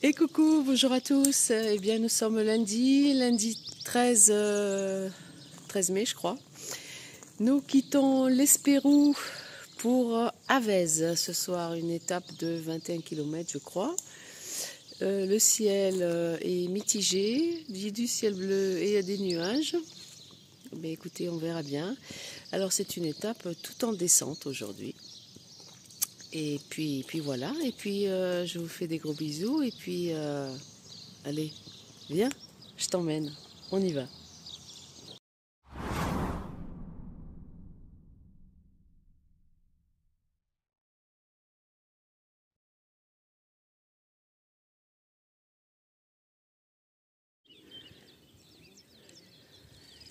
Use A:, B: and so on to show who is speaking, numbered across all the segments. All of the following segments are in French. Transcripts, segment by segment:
A: Et coucou, bonjour à tous. Eh bien, nous sommes lundi 13 mai, je crois. Nous quittons l'Espérou pour Avez ce soir, une étape de 21 km, je crois. Le ciel est mitigé, il y a du ciel bleu et il y a des nuages. Mais écoutez, on verra bien. Alors, c'est une étape tout en descente aujourd'hui. Et puis voilà, et puis je vous fais des gros bisous, et puis allez, viens, je t'emmène, on y va.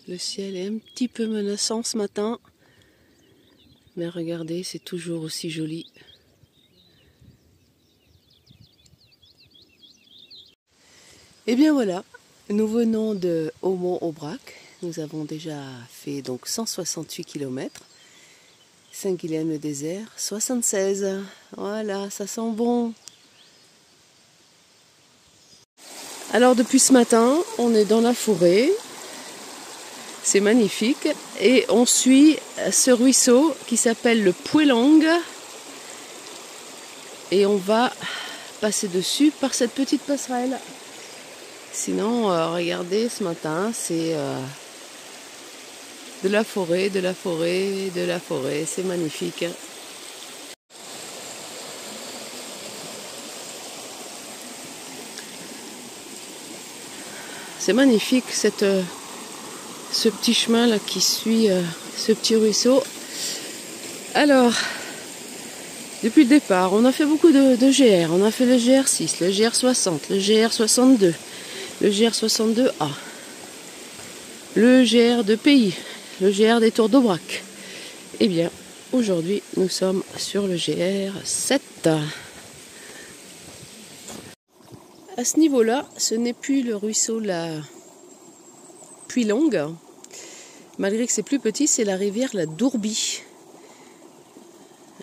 A: Le ciel est un petit peu menaçant ce matin, mais regardez, c'est toujours aussi joli. Et bien voilà, nous venons de Aumont-Aubrac. Nous avons déjà fait donc 168 km. Saint-Guilhem-le-Désert, 76. Voilà, ça sent bon. Alors depuis ce matin, on est dans la forêt. C'est magnifique. Et on suit ce ruisseau qui s'appelle le Pwelang. Et on va passer dessus par cette petite passerelle. Sinon, regardez, ce matin, c'est de la forêt, de la forêt, de la forêt. C'est magnifique. C'est magnifique, ce petit chemin là qui suit ce petit ruisseau. Alors, depuis le départ, on a fait beaucoup de GR. On a fait le GR6, le GR60, le GR62, le GR62A, le GR de Pays, le GR des Tours d'Aubrac. Eh bien, aujourd'hui, nous sommes sur le GR7. À ce niveau-là, ce n'est plus le ruisseau la Pwelang. Malgré que c'est plus petit, c'est la rivière la Dourbie.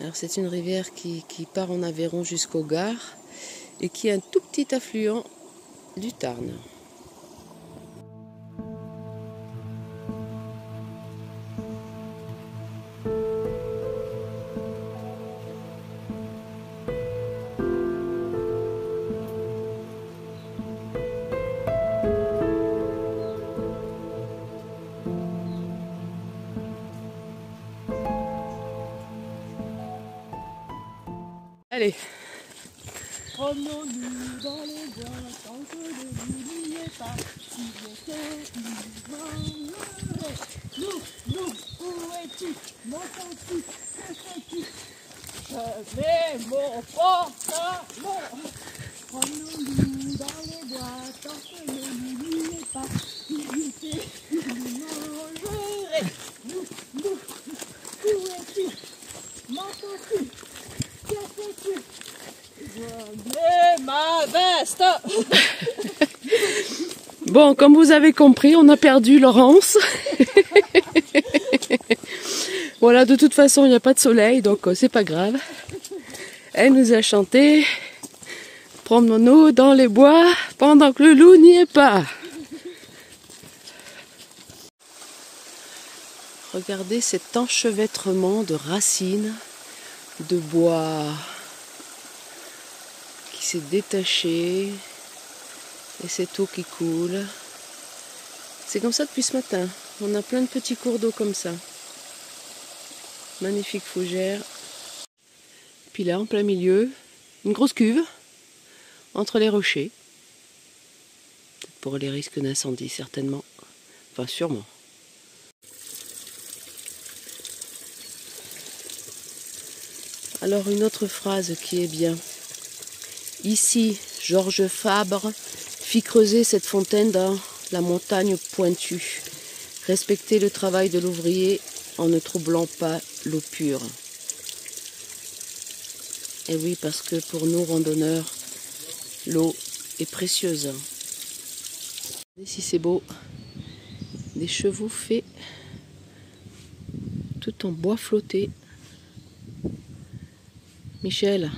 A: Alors c'est une rivière qui part en Aveyron jusqu'au Gard et qui est un tout petit affluent du Tarn. Allez.
B: Promenons-nous dans les bois, tant que le loup n'y est pas, si bientôt il nous, où es-tu? M'entends-tu? Que fais-tu? Je mets mon pantalon. Promenons-nous dans les bois, tant que le loup n'y est pas, si bientôt il nous mangerait. Nous, où es-tu? M'entends-tu? Que fais-tu? Je mets ma veste.
A: Bon, comme vous avez compris, on a perdu Laurence. Voilà, de toute façon, il n'y a pas de soleil, donc c'est pas grave. Elle nous a chanté « Promenons-nous dans les bois pendant que le loup n'y est pas ». Regardez cet enchevêtrement de racines, de bois qui s'est détaché et cette eau qui coule. C'est comme ça depuis ce matin. On a plein de petits cours d'eau comme ça. Magnifique fougère. Puis là, en plein milieu, une grosse cuve entre les rochers. Pour les risques d'incendie, certainement. Enfin, sûrement. Alors, une autre phrase qui est bien. Ici, Georges Fabre fit creuser cette fontaine dans la montagne pointue. Respecter le travail de l'ouvrier en ne troublant pas l'eau pure. Et oui, parce que pour nous randonneurs, l'eau est précieuse. Ici c'est beau, des chevaux faits tout en bois flotté. Michel,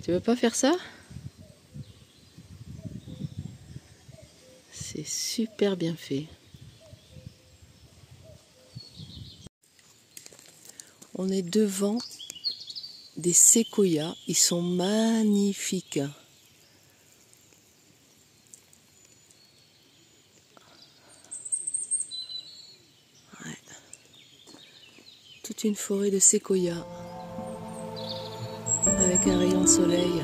A: tu veux pas faire ça? C'est super bien fait. On est devant des séquoias. Ils sont magnifiques. Ouais. Toute une forêt de séquoias avec un rayon de soleil.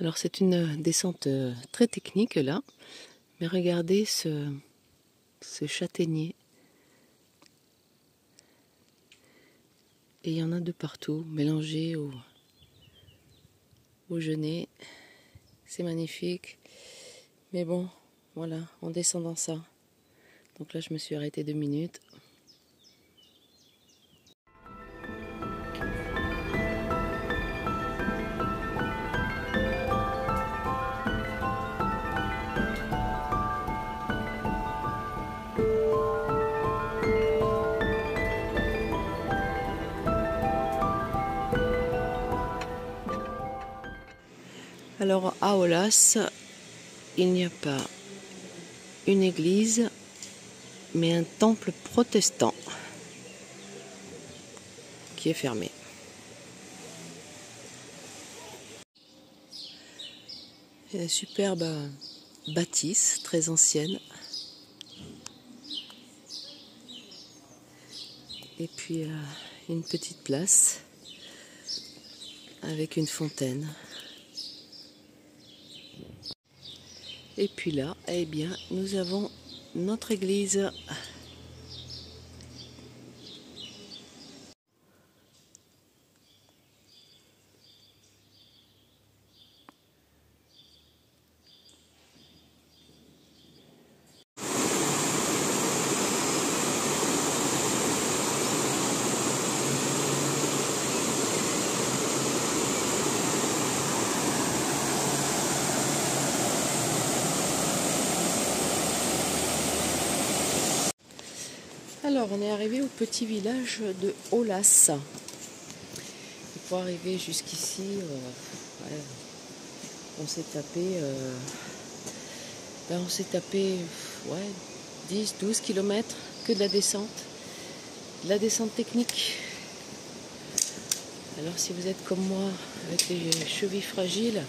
A: Alors c'est une descente très technique là, mais regardez ce châtaignier. Et il y en a de partout, mélangés au genêt. C'est magnifique. Mais bon, voilà, en descendant ça. Donc là je me suis arrêtée 2 minutes. Alors à Olas, il n'y a pas une église, mais un temple protestant qui est fermé. Il y a une superbe bâtisse très ancienne. Et puis une petite place avec une fontaine. Et puis là, eh bien, nous avons notre église. Alors, on est arrivé au petit village de Olas. Et pour arriver jusqu'ici, ouais, on s'est tapé, ouais, 10-12 km que de la descente. De la descente technique. Alors, si vous êtes comme moi, avec les chevilles fragiles,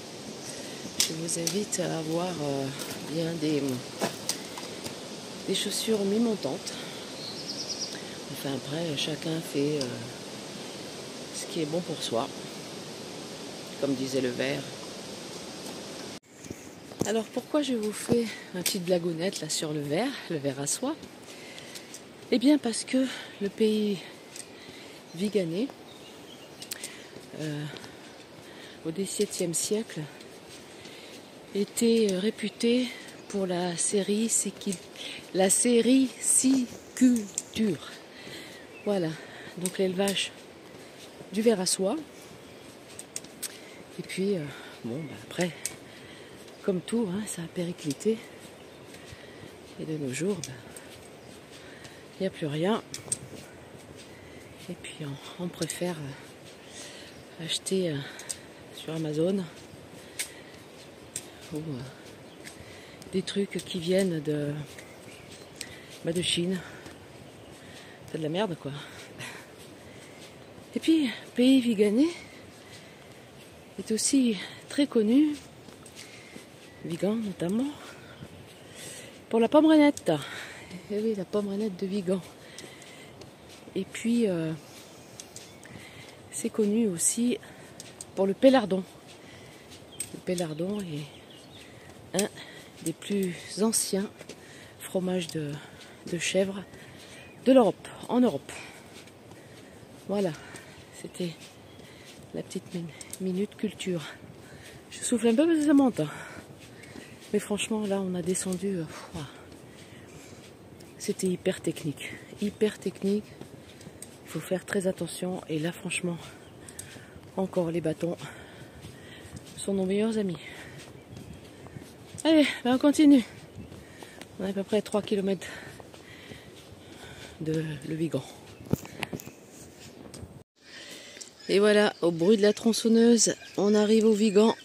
A: je vous invite à avoir bien des chaussures mi-montantes. Enfin après, chacun fait ce qui est bon pour soi, comme disait le vers. Alors pourquoi je vous fais une petite blagounette là sur le ver à soie? Eh bien parce que le pays viganais, au XVIIe siècle, était réputé pour la sériculture. Voilà, donc l'élevage du ver à soie. Et puis, bon, bah après, comme tout, hein, ça a périclité. Et de nos jours, il n'y a plus rien. Et puis, on préfère acheter sur Amazon ou des trucs qui viennent de Chine. C'est de la merde, quoi. Et puis, pays viganais est aussi très connu, Vigan notamment, pour la pomme rainette. Et oui, la pomme rainette de Vigan. Et puis, c'est connu aussi pour le pélardon. Le pélardon est un des plus anciens fromages de chèvre de l'Europe, en Europe. Voilà, c'était la petite minute culture. Je souffle un peu parce que ça monte. Mais franchement, là, on a descendu. C'était hyper technique. Hyper technique. Il faut faire très attention. Et là, franchement, encore les bâtons sont nos meilleurs amis. Allez, ben on continue. On a à peu près 3 km de Le Vigan. Et voilà, au bruit de la tronçonneuse, on arrive au Vigan.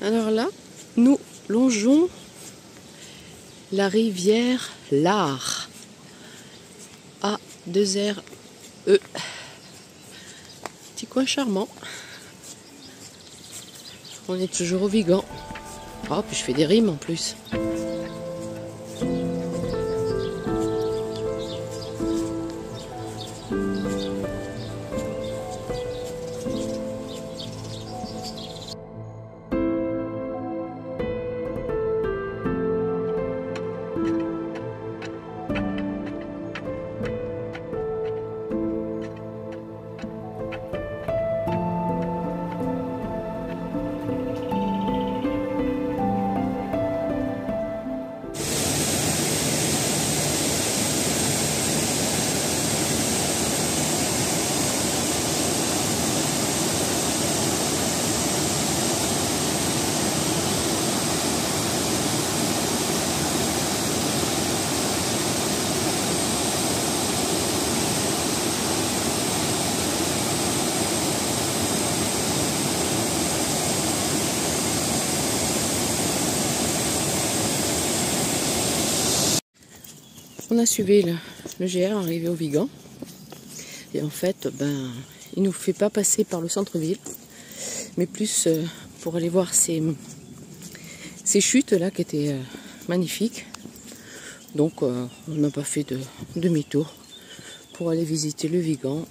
A: Alors là, nous longeons la rivière l'Ar. A-2-R-E. Petit coin charmant. On est toujours au Vigan. Oh, puis je fais des rimes en plus. On a suivi le GR arrivé au Vigan. Et en fait, il nous fait pas passer par le centre-ville, mais plus pour aller voir ces chutes là qui étaient magnifiques. Donc on n'a pas fait de demi-tour pour aller visiter le Vigan.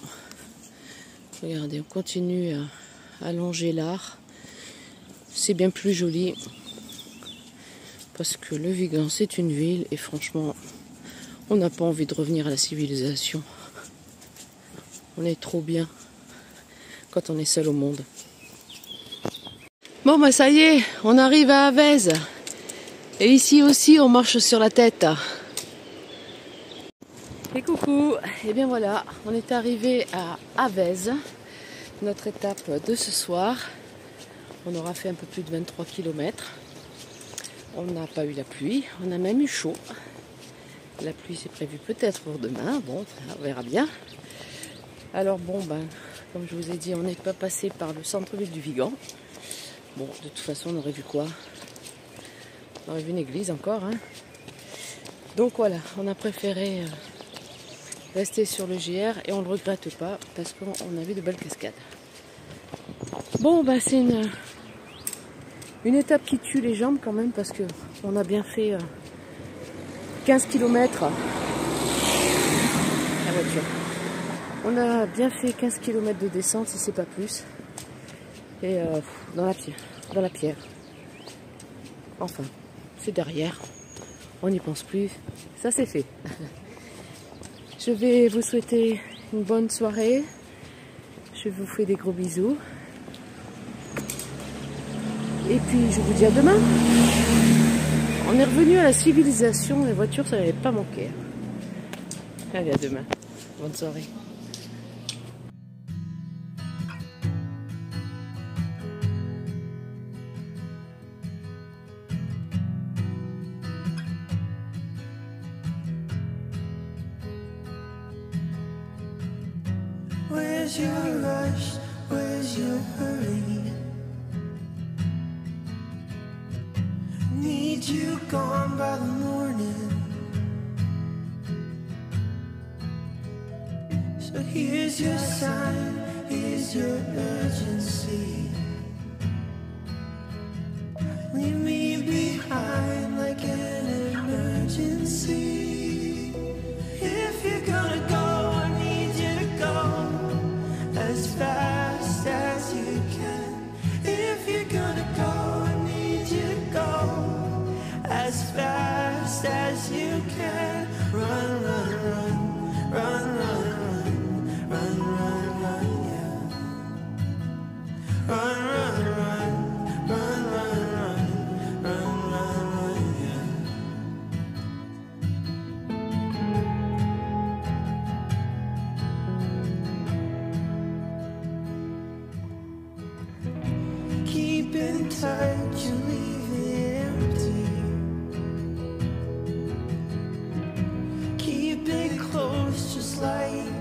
A: Regardez, on continue à longer l'Ar. C'est bien plus joli parce que le Vigan c'est une ville et franchement on n'a pas envie de revenir à la civilisation. On est trop bien quand on est seul au monde. Bon bah ça y est, on arrive à Avez. Et ici aussi on marche sur la tête. Et coucou, et bien voilà, on est arrivé à Avez. Notre étape de ce soir. On aura fait un peu plus de 23 km. On n'a pas eu la pluie, on a même eu chaud. La pluie c'est prévu peut-être pour demain, bon, on verra bien. Alors bon, comme je vous ai dit, on n'est pas passé par le centre-ville du Vigan. Bon, de toute façon, on aurait vu quoi? On aurait vu une église encore, hein. Donc voilà, on a préféré rester sur le GR et on ne le regrette pas parce qu'on a vu de belles cascades. Bon, c'est une étape qui tue les jambes quand même parce que on a bien fait 15 km. La voiture. On a bien fait 15 km de descente, si c'est pas plus. Et dans la pierre. Enfin, c'est derrière. On n'y pense plus. Ça c'est fait. Je vais vous souhaiter une bonne soirée. Je vous fais des gros bisous. Et puis je vous dis à demain. On est revenu à la civilisation. Les voitures, ça n'avait pas manqué. Allez, à demain. Bonne soirée.
C: Where's your rush? Where's your hurry? Need you gone by the morning. So here's your sign, here's your urgency. Leave me behind like an emergency. If you're gonna go, I need you to go as fast as you can. If you're gonna go, I need you to go as fast as you can. Run, run, run, run, run, run, run, run, run, yeah. Run, run, run, in touch, you leave it empty. Keep it close, just like